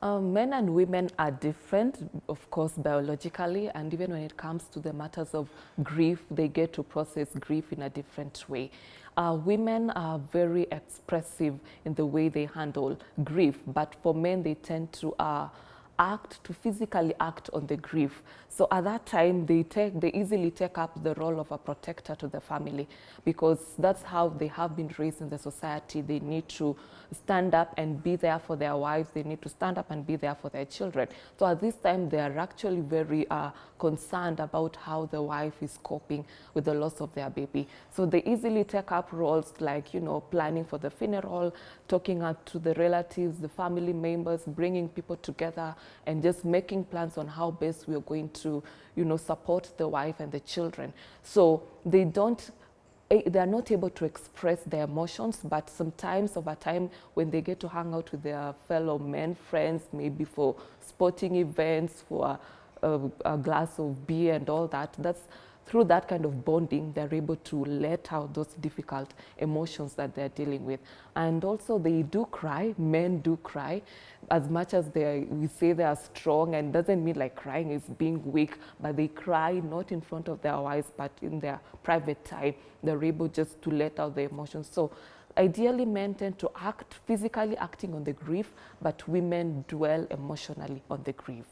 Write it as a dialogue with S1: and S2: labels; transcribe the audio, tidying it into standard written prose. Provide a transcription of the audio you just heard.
S1: Men and women are different, of course, biologically, and even when it comes to the matters of grief, they get to process grief in a different way. Women are very expressive in the way they handle grief, but for men, they tend to physically act on the grief. So at that time, they easily take up the role of a protector to the family, because that's how they have been raised in the society. They need to stand up and be there for their wives. They need to stand up and be there for their children. So at this time, they are actually very concerned about how the wife is coping with the loss of their baby. So they easily take up roles like, you know, planning for the funeral, talking out to the relatives, the family members, bringing people together, and just making plans on how best we are going to, you know, support the wife and the children. So they are not able to express their emotions, but sometimes over time, when they get to hang out with their fellow men, friends, maybe for sporting events, for a glass of beer and all that, that's through that kind of bonding, they're able to let out those difficult emotions that they're dealing with. And also they do cry, men do cry, as much as we say they are strong, and doesn't mean like crying is being weak, but they cry not in front of their wives, but in their private time. They're able just to let out the emotions. So ideally, men tend to act, physically acting on the grief, but women dwell emotionally on the grief.